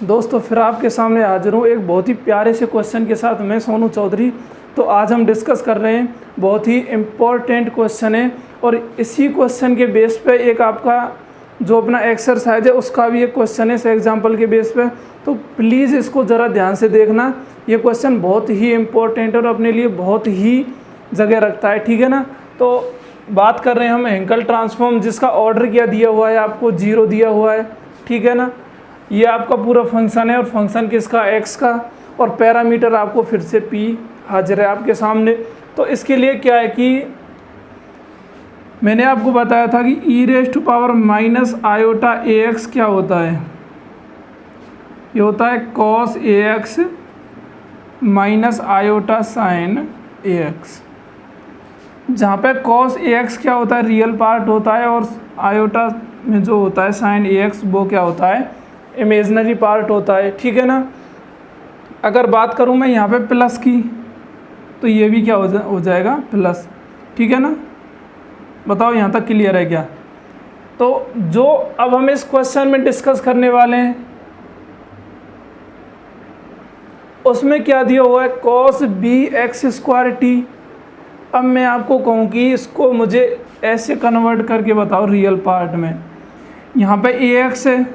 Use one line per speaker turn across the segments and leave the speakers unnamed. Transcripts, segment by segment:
दोस्तों फिर आपके सामने हाजिर हूँ एक बहुत ही प्यारे से क्वेश्चन के साथ। मैं सोनू चौधरी। तो आज हम डिस्कस कर रहे हैं, बहुत ही इम्पोर्टेंट क्वेश्चन है और इसी क्वेश्चन के बेस पे एक आपका जो अपना एक्सरसाइज है उसका भी एक क्वेश्चन है इस एग्जाम्पल के बेस पे। तो प्लीज़ इसको ज़रा ध्यान से देखना, ये क्वेश्चन बहुत ही इम्पोर्टेंट और अपने लिए बहुत ही जगह रखता है, ठीक है ना। तो बात कर रहे हैं हम हेंकल ट्रांसफॉर्म, जिसका ऑर्डर क्या दिया हुआ है आपको, 0 दिया हुआ है, ठीक है ना। ये आपका पूरा फंक्शन है और फंक्शन किसका, एक्स का, और पैरामीटर आपको फिर से पी हाजिर है आपके सामने। तो इसके लिए क्या है कि मैंने आपको बताया था कि e⁻⁻⁰ क्या होता है, ये होता है cos ax minus iota sign ax, जहाँ पे cos ax क्या होता है, रियल पार्ट होता है, और आयोटा में जो होता है साइन ax वो क्या होता है, इमेजनरी पार्ट होता है, ठीक है ना। अगर बात करूँ मैं यहाँ पे प्लस की, तो ये भी क्या हो जाएगा प्लस, ठीक है ना। बताओ यहाँ तक क्लियर है क्या। तो जो अब हम इस क्वेश्चन में डिस्कस करने वाले हैं उसमें क्या दिया हुआ है, cos bx²t। अब मैं आपको कहूँ कि इसको मुझे ऐसे कन्वर्ट करके बताओ रियल पार्ट में। यहाँ पे ax है,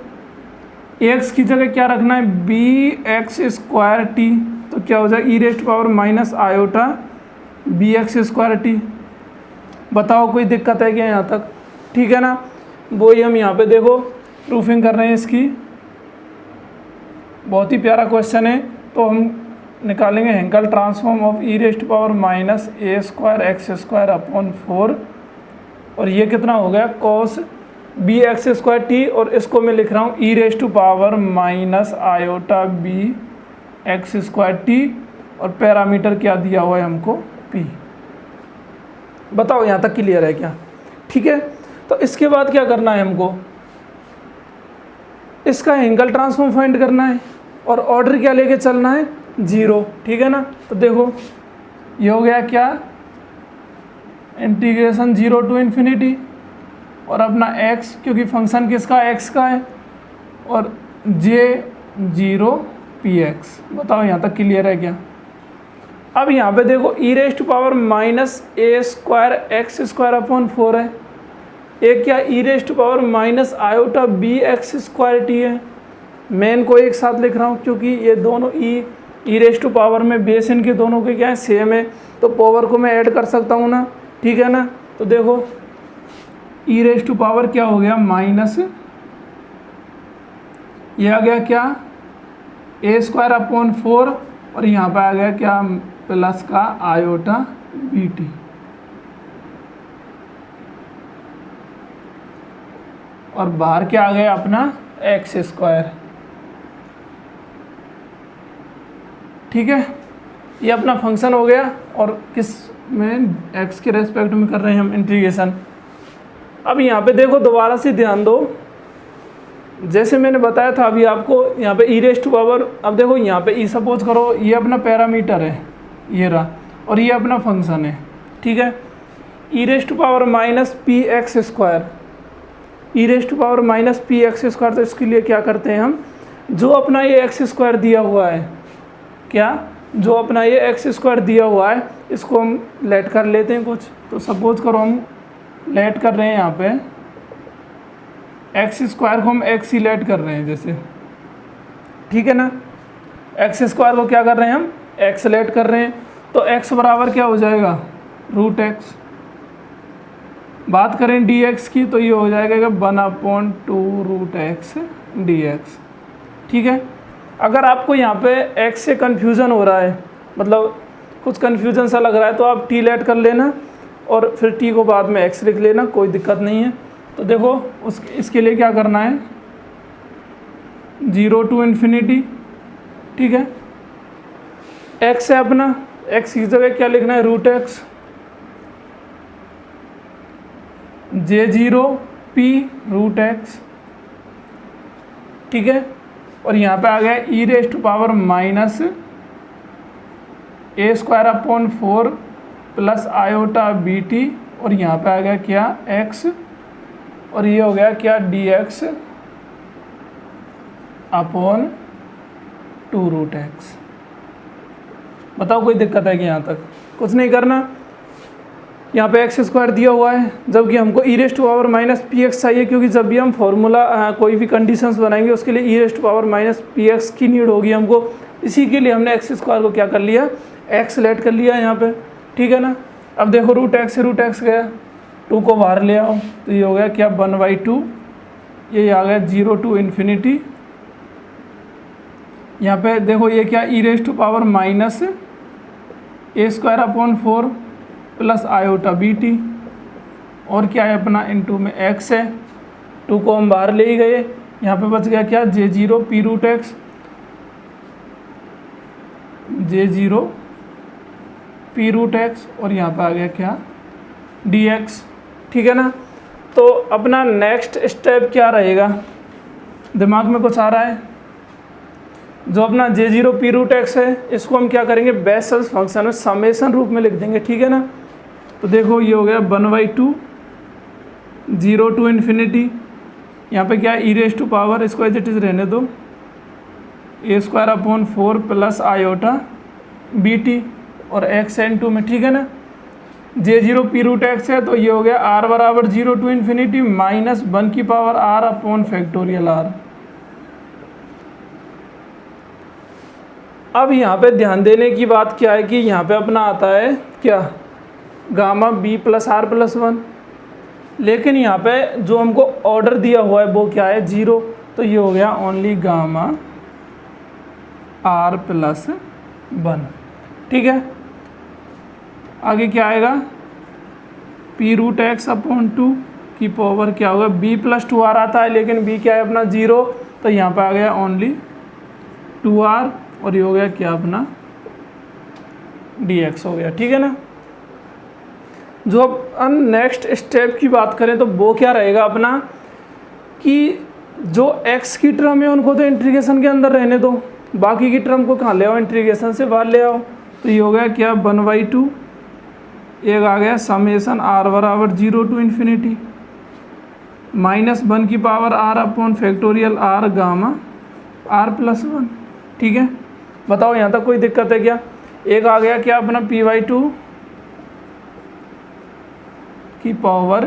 ax की जगह क्या रखना है, bx²t, तो क्या हो जाएगा e⁻⁻⁰bx²t। बताओ कोई दिक्कत है क्या यहाँ तक, ठीक है ना। वही हम यहाँ पे देखो प्रूफिंग कर रहे हैं इसकी, बहुत ही प्यारा क्वेश्चन है। तो हम निकालेंगे हेंकल ट्रांसफॉर्म ऑफ e⁻⁻x²x²/4, और ये कितना हो गया cos bx²t, और इसको मैं लिख रहा हूँ e⁻⁻⁵bx²t, और पैरामीटर क्या दिया हुआ है हमको p। बताओ यहाँ तक क्लियर है क्या, ठीक है। तो इसके बाद क्या करना है हमको, इसका हेंकल ट्रांसफॉर्म फाइंड करना है और ऑर्डर क्या लेके चलना है, 0, ठीक है ना। तो देखो ये हो गया क्या, इंटीग्रेशन 0 to ∞, और अपना x, क्योंकि फंक्शन किसका, x का है, और j0px। बताओ यहाँ तक क्लियर है क्या। अब यहाँ पे देखो e⁻⁻⁴ है, एक क्या e⁻⁻⁻⁵bx²t है। मैं इनको एक साथ लिख रहा हूँ क्योंकि ये दोनों e⁻ में बेस इनके दोनों के क्या है, सेम है, तो पावर को मैं ऐड कर सकता हूँ ना, ठीक है ना। तो देखो e⁻ क्या हो गया, माइनस, ये आ गया क्या a²/4, और यहाँ पे आ गया क्या प्लस का आयोटा bt, और बाहर क्या आ गया अपना x², ठीक है। ये अपना फंक्शन हो गया, और किस में, x के रेस्पेक्ट में कर रहे हैं हम इंटीग्रेशन। अब यहाँ पे देखो दोबारा से ध्यान दो, जैसे मैंने बताया था अभी आपको, यहाँ पे e⁻, अब देखो यहाँ पे सपोज करो ये अपना पैरामीटर है, ये रहा, और ये अपना फंक्शन है, ठीक है। e⁻⁻px², तो इसके लिए क्या करते हैं हम, जो अपना ये x² दिया हुआ है, क्या, जो अपना ये x² दिया हुआ है, इसको हम लेट कर लेते हैं कुछ। तो सपोज करो हम लेट कर रहे हैं यहाँ पे x² को हम x ही लेट कर रहे हैं जैसे, ठीक है ना। x² को क्या कर रहे हैं हम, x लेट कर रहे हैं, तो x बराबर क्या हो जाएगा, √x। बात करें dx की, तो ये हो जाएगा 1/2√x dx, ठीक है। अगर आपको यहाँ पे x से कन्फ्यूज़न हो रहा है, मतलब कुछ कन्फ्यूज़न सा लग रहा है, तो आप t लेट कर लेना और फिर t को बाद में x लिख लेना, कोई दिक्कत नहीं है। तो देखो इसके लिए क्या करना है, 0 to ∞, ठीक है। x है अपना, x की जगह क्या लिखना है, √x, j0p√x, ठीक है। और यहाँ पे आ गया e⁻⁻⁴ प्लस आयोटा bt, और यहाँ पे आ गया क्या x, और ये हो गया क्या dx अपॉन 2√x। बताओ कोई दिक्कत है कि यहाँ तक? कुछ नहीं करना। यहाँ पे x² दिया हुआ है, जबकि हमको e⁻⁻px चाहिए, क्योंकि जब भी हम फॉर्मूला कोई भी कंडीशंस बनाएंगे उसके लिए e⁻⁻px की नीड होगी हमको। इसी के लिए हमने x² को क्या कर लिया, x लेट कर लिया यहाँ पे, ठीक है ना। अब देखो √x से √x गया, 2 को बाहर ले आओ तो ये हो गया क्या 1/2, ये आ गया 0 to ∞। यहाँ पे देखो ये क्या e⁻⁻a² प्लस आयोटा bt, और क्या है अपना इनटू में x है, 2 को हम बाहर ले ही गए। यहाँ पे बच गया क्या j0 p√x, j0 p√x, और यहाँ पे आ गया क्या dx, ठीक है ना। तो अपना नेक्स्ट स्टेप क्या रहेगा, दिमाग में कुछ आ रहा है? जो अपना j0 p√x है इसको हम क्या करेंगे, बेसेल्स फंक्शन में समेशन रूप में लिख देंगे, ठीक है ना। तो देखो ये हो गया 1/2, 0 to ∞। यहाँ पे क्या e⁻, इसको एज इट इज़ रहने दो, a² प्लस आयोटा bt, और x है ∗ में, ठीक है ना। j0 p√x है तो ये हो गया r बराबर 0 to ∞, -1r upon factorial r। अब यहाँ पे ध्यान देने की बात क्या है कि यहाँ पे अपना आता है क्या गामा b + r+1, लेकिन यहाँ पे जो हमको ऑर्डर दिया हुआ है वो क्या है 0, तो ये हो गया ओनली गामा r+1, ठीक है। आगे क्या आएगा p√x अपॉन 2 की पावर क्या होगा, b + 2r आता है, लेकिन b क्या है अपना 0, तो यहाँ पे आ गया ओनली 2r, और ये हो गया क्या अपना dx हो गया, ठीक है ना। जो अब नेक्स्ट स्टेप की बात करें तो वो क्या रहेगा अपना कि जो x की टर्म है उनको तो इंटीग्रेशन के अंदर रहने दो, बाकी की टर्म को कहाँ ले आओ, इंटीग्रेशन से बाहर ले आओ। तो ये हो गया क्या 1/2, एक आ गया समेशन r बराबर 0 to ∞, -1r upon factorial r gamma r+1, ठीक है। बताओ यहाँ तक कोई दिक्कत है क्या? एक आ गया क्या अपना p/2 की पावर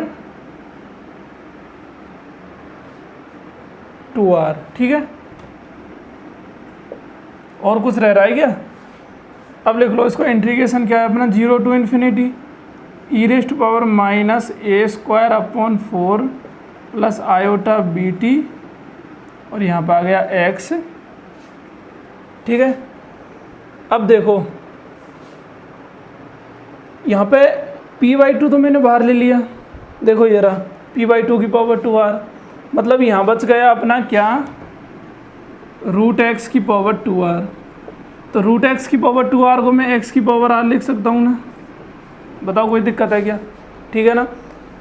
2r, ठीक है। और कुछ रह रहा है क्या? अब लिख लो इसको, इंटीग्रेशन क्या है अपना 0 to ∞, e⁻⁻a² upon 4 plus iota bt, और यहाँ पर आ गया x, ठीक है। अब देखो यहाँ पे p/2 तो मैंने बाहर ले लिया, देखो ये रहा p/2 की पावर 2r, मतलब यहाँ बच गया अपना क्या √x की पावर 2r। तो √x की पावर 2r को मैं x की पावर r लिख सकता हूँ ना, बताओ कोई दिक्कत है क्या? ठीक है ना।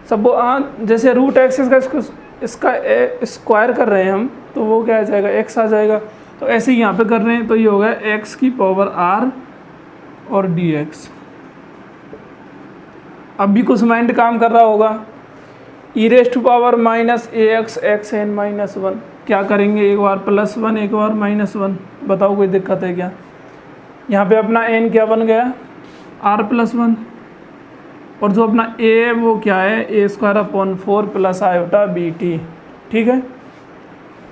सब जैसे √x इसका स्क्वायर कर रहे हैं हम, तो वो क्या आ जाएगा x आ जाएगा। तो ऐसे ही यहाँ पे कर रहे हैं, तो ये होगा x की पावर r और dx। अब भी कुछ माइंड काम कर रहा होगा, e⁻⁻ax xn-1 क्या करेंगे, एक बार +1 एक बार -1, बताओ कोई दिक्कत है क्या? यहाँ पे अपना n क्या बन गया r+1, और जो अपना a है वो क्या है a² upon 4 plus iota bt, ठीक है।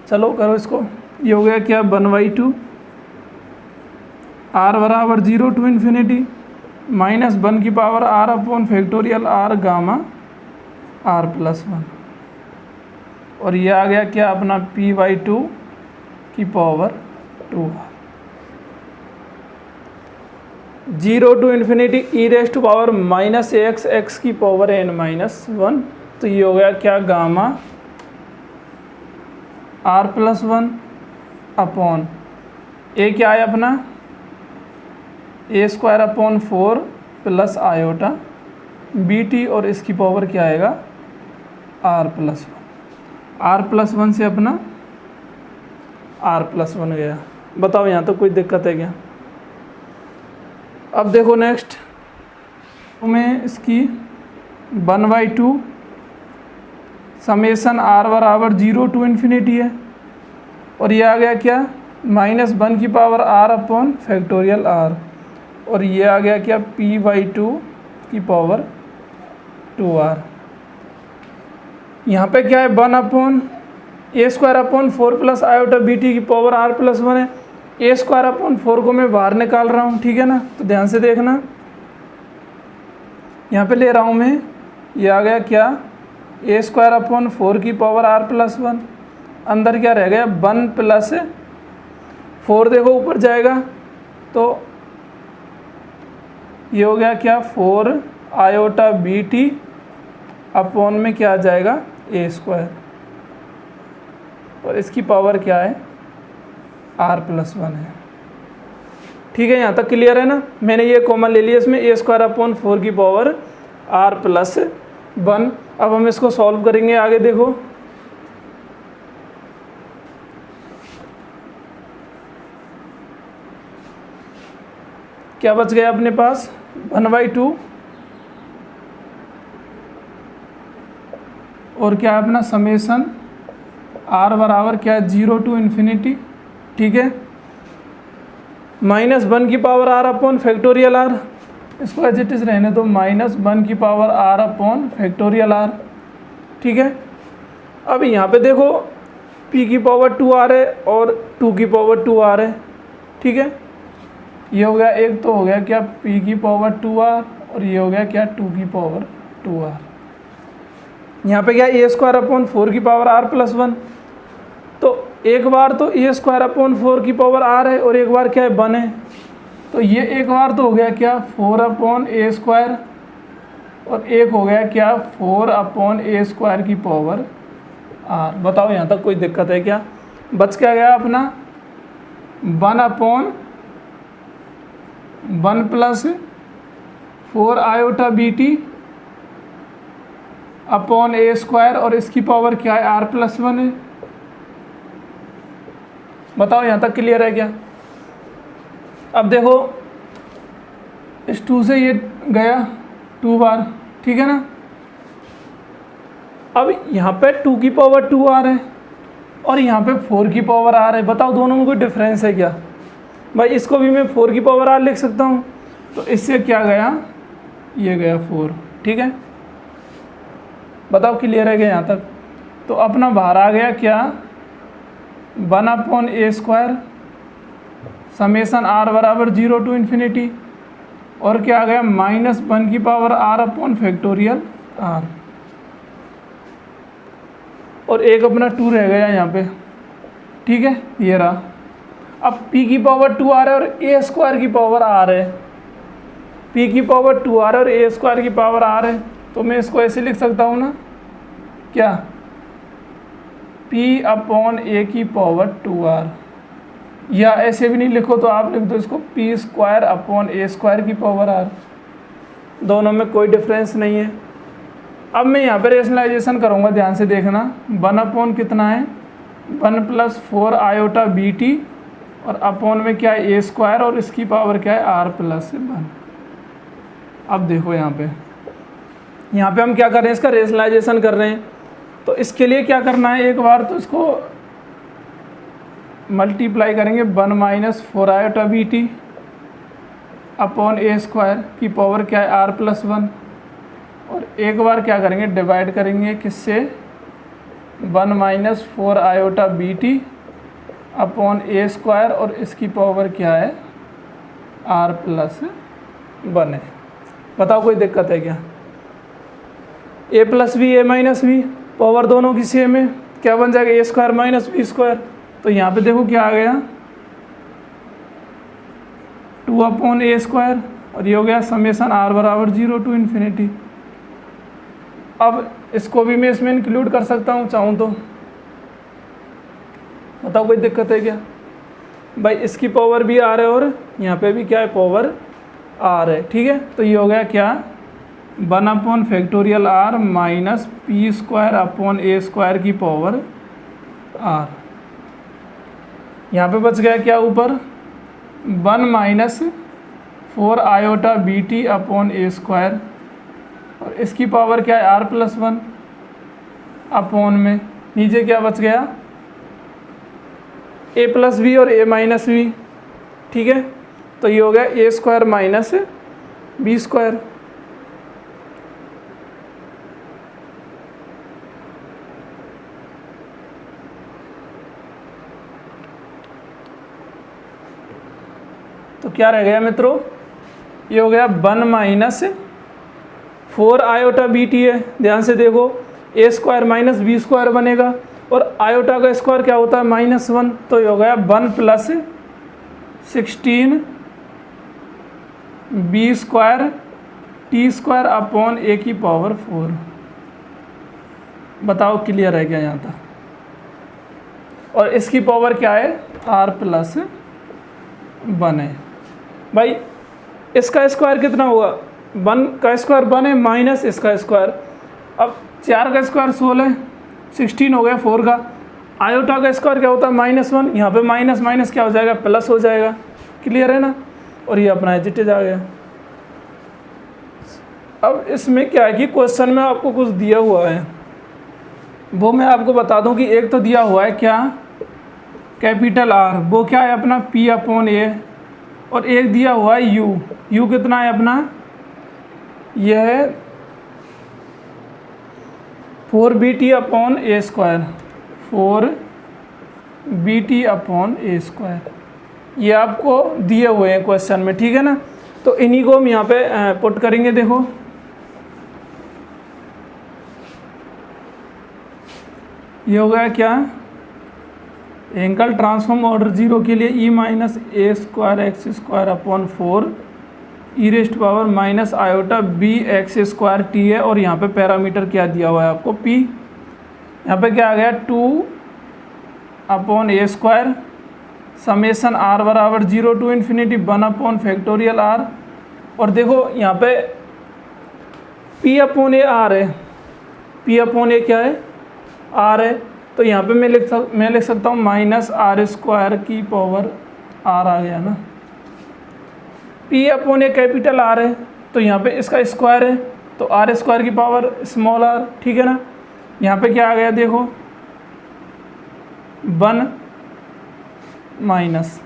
चलो करो इसको, ये हो गया क्या 1/2, r बराबर 0 to ∞, -1 की power r upon factorial r gamma r+1, और ये आ गया क्या अपना p/2 की power 2r, 0 to ∞, e⁻⁻ax x की पावर n-1, तो ये हो गया क्या गामा r+1 अपॉन a क्या है अपना a² upon 4 plus iota bt, और इसकी पावर क्या आएगा r+1, r+1 से अपना r+1 गया। बताओ यहाँ तो कोई दिक्कत है क्या? अब देखो नेक्स्ट में इसकी 1/2 समेशन r बराबर 0 to ∞ है, और ये आ गया क्या, -1 की power r upon factorial r, और ये आ गया क्या, p/2 की पावर 2r। यहाँ पे क्या है, 1/a² प्लस आयोटा bt की पावर r+1 है। a² को मैं बाहर निकाल रहा हूँ, ठीक है ना, तो ध्यान से देखना, यहाँ पे ले रहा हूँ मैं, ये आ गया क्या, a² की पावर r+1, अंदर क्या रह गया, 1 + 4, देखो ऊपर जाएगा तो ये हो गया क्या, 4 आयोटा bt अपॉन में क्या आ जाएगा, a², और इसकी पावर क्या है, r+1 है। ठीक है, यहाँ तक क्लियर है ना। मैंने ये कॉमन ले लिया इसमें, a² की पावर r+1। अब हम इसको सॉल्व करेंगे, आगे देखो। क्या बच गया अपने पास, 1/2 और क्या अपना समेसन r बराबर क्या है, 0 to ∞, ठीक है, -1 की power r upon factorial r, इसको एज इट इज रहने दो, -1 की power r upon factorial r, ठीक है। अब यहाँ पे देखो p की पावर 2r है और 2 की पावर 2r है, ठीक है, ये हो गया, एक तो हो गया क्या, p की पावर 2r, और ये हो गया क्या, 2 की पावर 2r। यहाँ पे क्या, a² की पावर r+1, तो एक बार तो a² की पावर r है और एक बार क्या है, 1 है, तो ये एक बार तो हो गया क्या, 4/a², और एक हो गया क्या, 4/a² की पावर r। बताओ यहाँ तक कोई दिक्कत है क्या, बच क्या गया अपना, 1/1 + 4 आयोटा bt अपॉन a², और इसकी पावर क्या है, r+1 है। बताओ यहाँ तक क्लियर है क्या। अब देखो इस 2 से ये गया 2 बार, ठीक है ना। अब यहाँ पे 2 की पावर 2r है और यहाँ पे 4 की पावर r है। बताओ दोनों में कोई डिफरेंस है क्या। भाई इसको भी मैं 4 की पावर r लिख सकता हूँ, तो इससे क्या गया, ये गया 4, ठीक है। बताओ क्लियर है क्या यहाँ तक। तो अपना बाहर आ गया क्या, 1/a² समेसन r बराबर 0 to ∞, और क्या आ गया, -1 की power r upon factorial r, और एक अपना 2 रह गया यहाँ पे, ठीक है, ये रहा। अब p की पावर 2r है और a² की पावर r है, p की पावर 2r है और a² की पावर r है, तो मैं इसको ऐसे लिख सकता हूँ ना, क्या, p/a की पावर 2r, या ऐसे भी नहीं लिखो तो आप लिख दो इसको p² की पावर r, दोनों में कोई डिफरेंस नहीं है। अब मैं यहाँ पे रेशनलाइजेशन करूँगा, ध्यान से देखना, 1/ कितना है, 1 + 4 आयोटा bt, और अपॉन में क्या है, a², और इसकी पावर क्या है, r+1। अब देखो यहाँ पे हम क्या कर रहे हैं, इसका रेशनलाइजेशन कर रहे हैं, तो इसके लिए क्या करना है, एक बार तो इसको मल्टीप्लाई करेंगे, 1 - 4 आयोटा bt अपॉन a² की पावर क्या है, r+1, और एक बार क्या करेंगे, डिवाइड करेंगे किससे, 1 - 4 आयोटा bt अपॉन a², और इसकी पावर क्या है, r+1 है। बताओ कोई दिक्कत है क्या। a + b a - b power दोनों की सेम है, क्या बन जाएगा, a² - b²। तो यहाँ पे देखो क्या आ गया, 2/a², और ये हो गया समेसन r बराबर 0 to ∞। अब इसको भी मैं इसमें इंक्लूड कर सकता हूँ चाहूँ तो। बताओ कोई दिक्कत है क्या। भाई इसकी पावर भी r है और यहाँ पे भी क्या है, पावर r है, ठीक है। तो ये हो गया क्या, 1/r - p² की पावर r। यहाँ पे बच गया क्या ऊपर, 1 - 4 आयोटा bt अपॉन a², और इसकी पावर क्या है, r+1 अपॉन में नीचे क्या बच गया, ए प्लस बी और ए माइनस बी, ठीक है। तो ये हो गया ए स्क्वायर माइनस बी स्क्वायर। तो क्या रह गया मित्रों, ये हो गया 1 माइनस 4 आयोटा बी टी है। ध्यान से देखो, ए स्क्वायर माइनस बी स्क्वायर बनेगा और आयोटा का स्क्वायर क्या होता है -1, तो ये हो गया 1 plus 16 B square T square upon A की पावर 4। बताओ क्लियर है क्या यहाँ तक? और इसकी पावर क्या है, r प्लस 1 है। भाई इसका स्क्वायर कितना होगा, 1 का स्क्वायर 1 है माइनस इसका स्क्वायर। अब 4 का स्क्वायर 16, 16 हो गया 4 का। आयोटा का स्क्वायर क्या होता है -1, यहाँ पे माइनस माइनस क्या हो जाएगा, प्लस हो जाएगा। क्लियर है ना? और ये अपना एज इट इज आ गया। अब इसमें क्या है कि क्वेश्चन में आपको कुछ दिया हुआ है, वो मैं आपको बता दूं कि एक तो दिया हुआ है क्या, कैपिटल R, वो क्या है अपना P/A, और एक दिया हुआ है U कितना है अपना, यह है 4BT/A स्क्वायर, 4BT/A स्क्वायर। ये आपको दिए हुए हैं क्वेश्चन में, ठीक है ना। तो इन्हीं को हम यहाँ पे पुट करेंगे। देखो ये हो गया क्या, एंगल ट्रांसफॉर्म ऑर्डर 0 के लिए E माइनस ए square x square upon 4 E raised power minus iota B x square T है। और यहाँ पे पैरामीटर क्या दिया हुआ है आपको, P। यहाँ पे क्या आ गया 2/a स्क्वायर समेसन r बराबर 0 टू इन्फिनिटी 1/फैक्टोरियल r। और देखो यहाँ पे P/a r है, P/a क्या है, r है। तो यहाँ पे मैं लिख सकता हूँ -r स्क्वायर की पावर r आ गया ना। P/a कैपिटल R है, तो यहाँ पे इसका स्क्वायर है, तो r स्क्वायर की पावर स्मॉल r, ठीक है ना। यहाँ पे क्या आ गया देखो 1 माइनस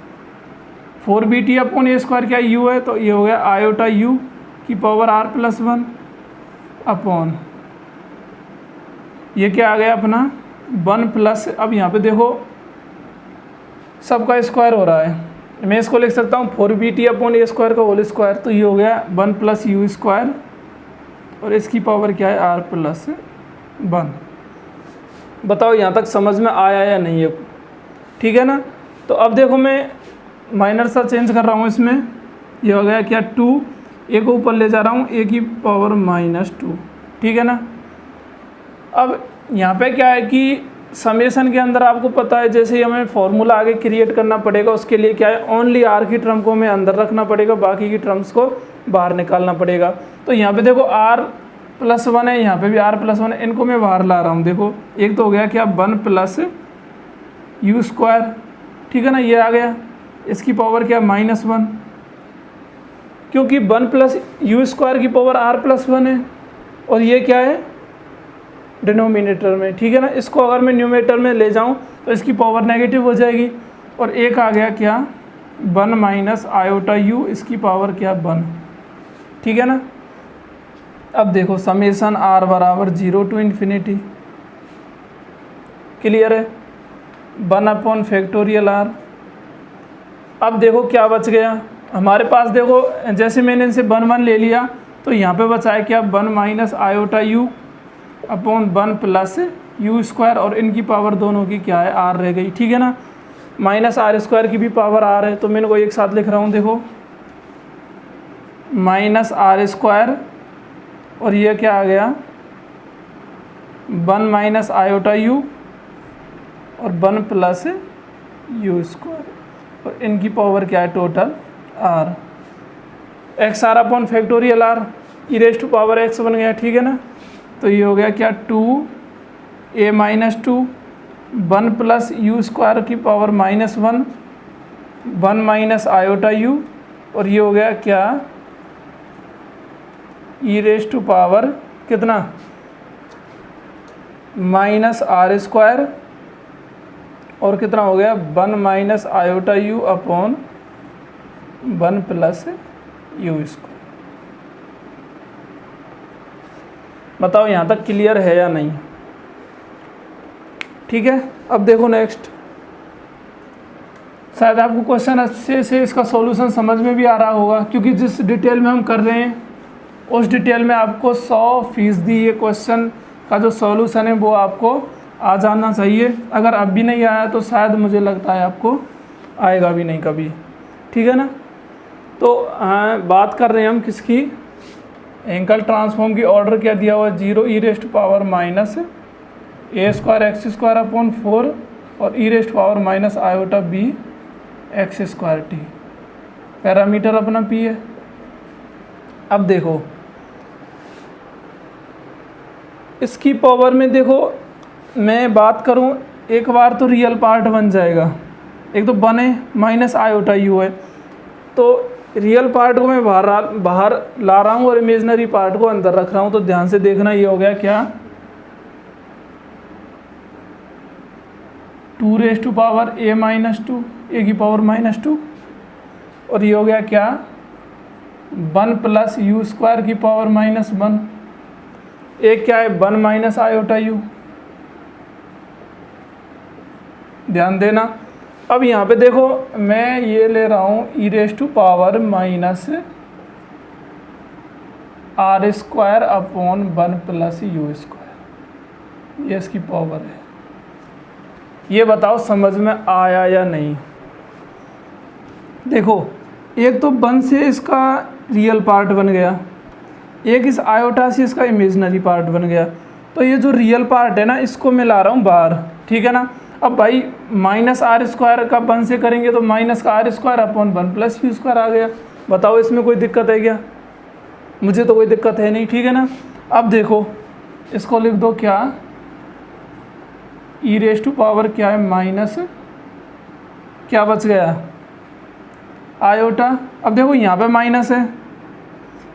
4BT/A स्क्वायर क्या u है, तो ये हो गया आयोटा u की पावर r प्लस 1 अपॉन ये क्या आ गया अपना 1 प्लस, अब यहाँ पे देखो सबका स्क्वायर हो रहा है, मैं इसको लिख सकता हूँ 4BT/A स्क्वायर का होल स्क्वायर। तो ये हो गया 1 प्लस u स्क्वायर और इसकी पावर क्या है r प्लस 1। बताओ यहाँ तक समझ में आया या नहीं है, ठीक है ना। तो अब देखो मैं माइनर सा चेंज कर रहा हूँ इसमें, ये हो गया क्या 2, a को ऊपर ले जा रहा हूँ a की पावर -2, ठीक है ना। अब यहाँ पे क्या है कि समेशन के अंदर आपको पता है जैसे ही हमें फॉर्मूला आगे क्रिएट करना पड़ेगा, उसके लिए क्या है ओनली r की टर्म को हमें अंदर रखना पड़ेगा, बाकी की टर्म्स को बाहर निकालना पड़ेगा। तो यहाँ पे देखो r प्लस 1 है, यहाँ पे भी r प्लस 1 है, इनको मैं बाहर ला रहा हूँ। देखो एक तो हो गया क्या 1 प्लस u स्क्वायर, ठीक है ना, ये आ गया, इसकी पावर क्या -1, क्योंकि 1 प्लस u स्क्वायर की पावर r प्लस 1 है और ये क्या है डिनोमिनेटर में, ठीक है ना। इसको अगर मैं न्यूमरेटर में ले जाऊं तो इसकी पावर नेगेटिव हो जाएगी। और एक आ गया क्या 1 माइनस आयोटा u, इसकी पावर क्या 1, ठीक है ना। अब देखो समेसन r बराबर 0 टू इन्फिनिटी, क्लियर है, 1/फैक्टोरियल r। अब देखो क्या बच गया हमारे पास, देखो जैसे मैंने इनसे 1 1 ले लिया तो यहाँ पे बचा है क्या 1 minus iota u upon 1 plus u square, और इनकी पावर दोनों की क्या है r रह गई, ठीक है ना। माइनस r स्क्वायर की भी पावर r है, तो मैं इनको एक साथ लिख रहा हूँ। देखो -r स्क्वायर और ये क्या आ गया 1 माइनस आयोटा u और 1 प्लस u स्क्वायर, और इनकी पावर क्या है total r। X r upon factorial r e raise to power x बन गया, ठीक है ना। तो ये हो गया क्या 2a minus 2 1 plus u square की पावर -1 1 माइनस आयोटा u, और ये हो गया क्या ई रेज़ टू पावर कितना -r स्क्वायर और कितना हो गया 1 minus iota you upon 1 plus you square. बताओ यहाँ तक क्लियर है या नहीं? ठीक है, अब देखो नेक्स्ट। शायद आपको क्वेश्चन अच्छे से इसका सॉल्यूशन समझ में भी आ रहा होगा, क्योंकि जिस डिटेल में हम कर रहे हैं उस डिटेल में आपको 100% ये क्वेश्चन का जो सॉल्यूशन है वो आपको आ जाना चाहिए। अगर अब भी नहीं आया तो शायद मुझे लगता है आपको आएगा भी नहीं कभी। ठीक है ना? तो बात कर रहे हैं हम किसकी? एंकल ट्रांसफॉर्म की। ऑर्डर क्या दिया हुआ है? 0 e rest power minus a square x square upon 4 और e rest power minus iota b x square T. Parameter अपना p है। अब देखो इसकी पावर में देखो, मैं बात करूं एक बार तो रियल पार्ट बन जाएगा, एक तो बने माइनस आयोटा यू है, तो रियल पार्ट को मैं बाहर ला रहा हूँ और इमेजनरी पार्ट को अंदर रख रहा हूँ। तो ध्यान से देखना, ये हो गया क्या 2 raised to power a minus 2, a की पावर माइनस 2, और ये हो गया क्या 1 प्लस यू स्क्वायर की पावर माइनस 1। एक क्या है 1 माइनस आयोटा यू। ध्यान देना। अब यहाँ पे देखो मैं ये ले रहा हूँ e raised to power minus r square upon 1 plus you square, ये इसकी पावर है। ये बताओ समझ में आया या नहीं? देखो एक तो 1 से इसका रियल पार्ट बन गया, एक इस आयोटा से इसका इमेजनरी पार्ट बन गया। तो ये जो रियल पार्ट है ना, इसको मैं ला रहा हूँ बाहर। ठीक है ना? अब भाई माइनस आर स्क्वायर का 1 से करेंगे तो माइनस का are square upon 1 plus you square आ गया। बताओ इसमें कोई दिक्कत है क्या? मुझे तो कोई दिक्कत है नहीं। ठीक है ना? अब देखो इसको लिख दो क्या ई रेस टू पावर क्या है माइनस, क्या बच गया आयोटा। अब देखो यहाँ पे माइनस है,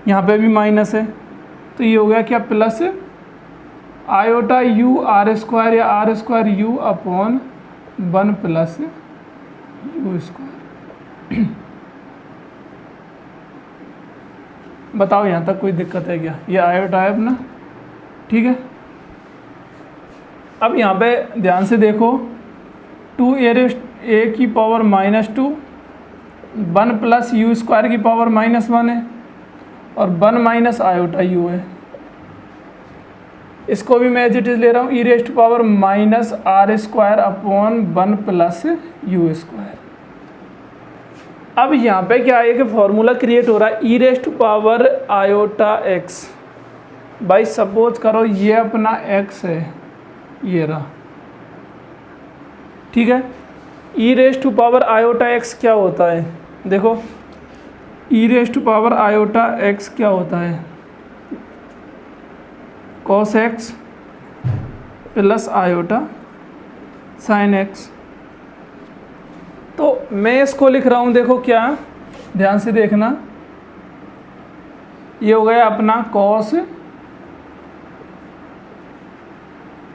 यहाँ पे भी माइनस है, तो ये हो गया क्या plus iota u r square या r square u upon 1 plus you square. बताओ यहाँ तक कोई दिक्कत है क्या? ये आयोटा है अपना। ठीक है, अब यहाँ पे ध्यान से देखो 2 a की power minus 2, 1 plus you square की पावर माइनस 1 है और 1 माइनस आयोटा यू है। इसको भी मैं एज इट इज़ ले रहा हूँ e raised to power minus r square upon 1 plus you square. अब यहाँ पे क्या है कि फॉर्मूला क्रिएट हो रहा है e raised to power iota x. भाई सपोज करो ये अपना एक्स है, ये रहा। ठीक है, e raised to power iota x क्या होता है? देखो e raised to power iota x क्या होता है? Cos x plus iota sine x. तो मैं इसको लिख रहा हूँ, देखो क्या, ध्यान से देखना, ये हो गया अपना cos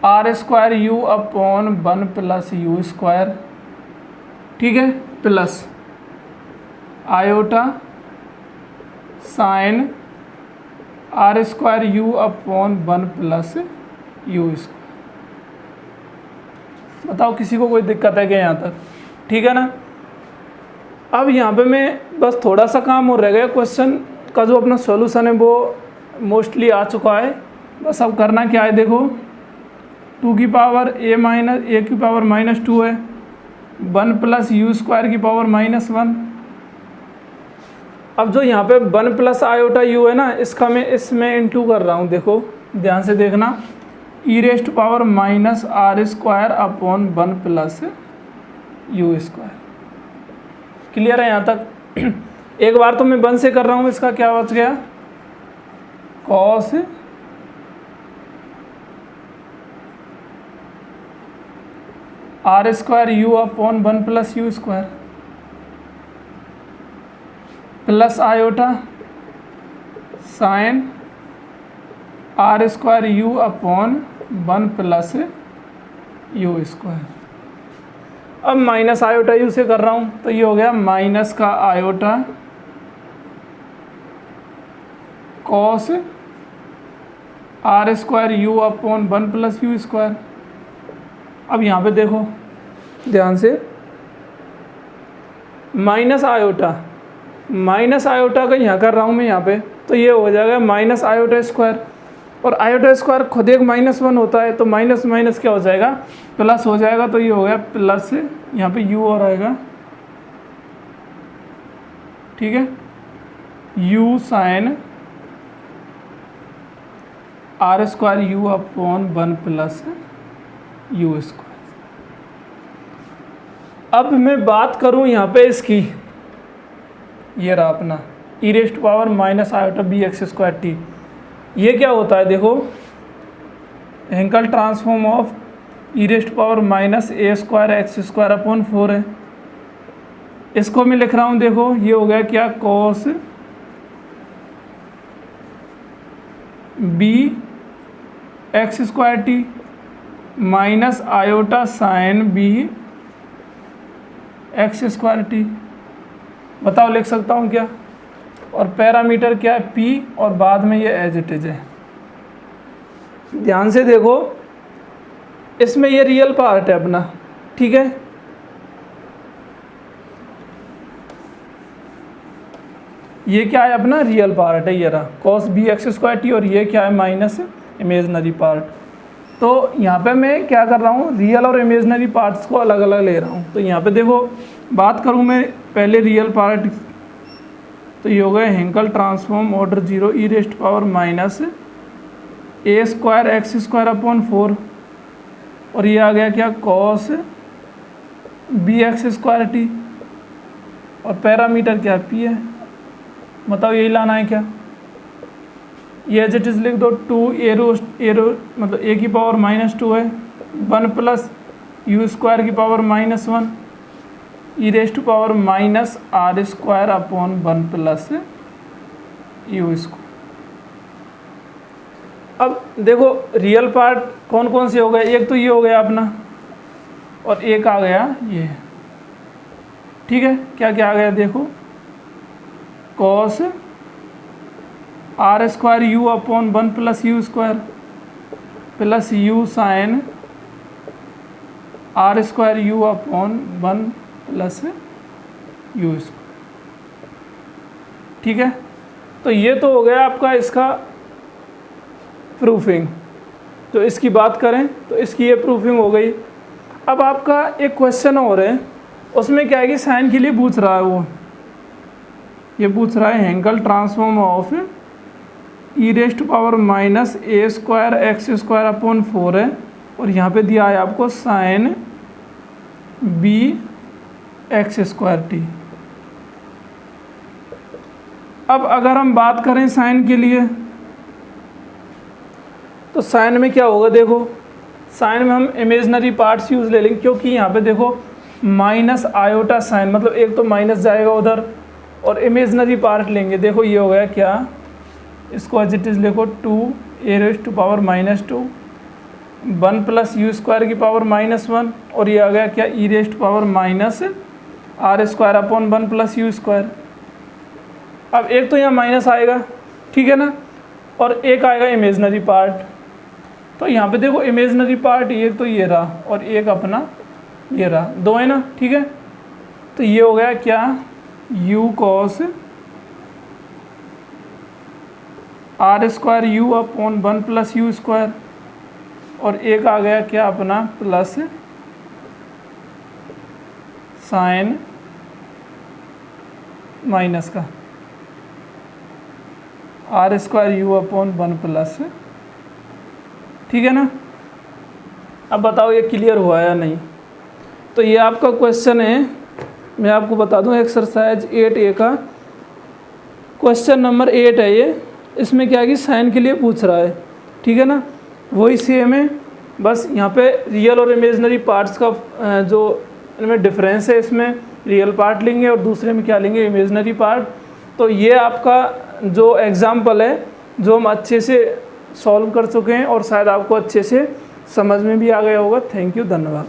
r square u upon 1 plus you square. ठीक है, plus iota sine r square u upon 1 plus you square. बताओ किसी को कोई दिक्कत है क्या यहाँ तक? ठीक है ना? अब यहाँ पे मैं बस थोड़ा सा काम और रह गया, क्वेश्चन का जो अपना सॉल्यूशन है वो मोस्टली आ चुका है। बस अब करना क्या है, देखो 2 की पावर a की पावर माइनस 2 है, 1 प्लस यू स्क्वायर की पावर माइनस 1। अब जो यहाँ पे 1 प्लस आयोटा यू है ना, इसका मैं इसमें इंटू कर रहा हूँ। देखो ध्यान से देखना, e raised power minus r square upon 1 plus you square. Clear है यहाँ तक? एक बार तो मैं 1 से कर रहा हूँ, इसका क्या बच गया cos r square u upon 1 plus you square plus iota sine r square u upon 1 plus you square. अब माइनस आयोटा यू से कर रहा हूँ, तो ये हो गया माइनस का iota cos r square u upon 1 plus you square. अब यहाँ पे देखो ध्यान से, माइनस आयोटा का यहाँ कर रहा हूँ मैं यहाँ पे, तो ये हो जाएगा माइनस आयोटा स्क्वायर, और आयोटा स्क्वायर खुद एक -1 होता है, तो माइनस माइनस क्या हो जाएगा, प्लस हो जाएगा। तो ये हो गया प्लस, यहाँ पे यू और आएगा, ठीक है, u sine r square u upon 1 plus you square. अब मैं बात करूं यहाँ पे इसकी, ये रहा अपना e raised power minus iota B x square t. ये क्या होता है देखो, Hankel transform of e raised power minus A square x square upon 4 है। इसको मैं लिख रहा हूँ, देखो ये हो गया क्या, cos b x square t minus iota sine b x square t. बताओ लिख सकता हूँ क्या, और पैरामीटर क्या है पी, और बाद में ये एज इट इज है। ध्यान से देखो, इसमें ये रियल पार्ट है अपना, ठीक है, ये क्या है अपना रियल पार्ट है, ये रहा cos b x square t, और ये क्या है माइनस इमेजनरी पार्ट। तो यहाँ पे मैं क्या कर रहा हूँ, रियल और इमेजनरी पार्ट्स को अलग अलग ले रहा हूँ। तो यहाँ पे देखो, बात करूँ मैं पहले रियल पार्ट, तो ये हो गया Hankel transform order 0 e raised power minus ए स्क्वायर एक्स स्क्वायर अपॉन 4, और ये आ गया क्या, cos b x square t, और पैरामीटर क्या पी है। बताओ यही लाना है क्या, ये एज इट इज लिख दो, 2 एरो मतलब ए की पावर -2 है, 1 प्लस यू स्क्वायर की power -1 e raised power minus r square upon 1 plus you square. अब देखो रियल पार्ट कौन कौन से हो गए, एक तो ये हो गया अपना, और एक आ गया ये, ठीक है, क्या क्या आ गया देखो, cos r square u upon 1 plus you square plus u sine r square u upon 1 plus you square, ठीक है। तो ये तो हो गया आपका इसका प्रूफिंग। तो इसकी बात करें तो इसकी ये प्रूफिंग हो गई। अब आपका एक क्वेश्चन और है, उसमें क्या है कि साइन के लिए पूछ रहा है, वो ये पूछ रहा है Hankel transform of e raised power minus A square x square upon 4 है, और यहाँ पे दिया है आपको sine b x square t. अब अगर हम बात करें साइन के लिए, तो साइन में क्या होगा देखो, साइन में हम इमेजनरी पार्ट्स यूज़ ले लेंगे, क्योंकि यहाँ पे देखो माइनस आयोटा साइन, मतलब एक तो माइनस जाएगा उधर, और इमेजनरी पार्ट लेंगे। देखो ये हो गया क्या, इसको एज इट इज लिखो, 2 a raise to power -2 1 plus you square की पावर -1, और ये आ गया क्या, e raise to power minus r square upon 1 plus you square. अब एक तो यहाँ माइनस आएगा, ठीक है ना, और एक आएगा इमेजनरी पार्ट। तो यहाँ पे देखो इमेजनरी पार्ट एक तो ये रहा, और एक अपना ये रहा, दो है ना, ठीक है। तो ये हो गया क्या, u cos r square u upon 1 plus you square, और एक आ गया क्या अपना प्लस साइन माइनस का are square u upon 1 plus, ठीक है ना। अब बताओ ये क्लियर हुआ या नहीं। तो ये आपका क्वेश्चन है, मैं आपको बता दूं, एक्सरसाइज 8A का क्वेश्चन नंबर 8 है ये। इसमें क्या है कि साइन के लिए पूछ रहा है, ठीक है ना, वही सेम है, बस यहाँ पे रियल और इमेजनरी पार्ट्स का जो इनमें डिफरेंस है, इसमें रियल पार्ट लेंगे और दूसरे में क्या लेंगे, इमेजनरी पार्ट। तो ये आपका जो एग्ज़ाम्पल है जो हम अच्छे से सॉल्व कर चुके हैं, और शायद आपको अच्छे से समझ में भी आ गया होगा। थैंक यू, धन्यवाद।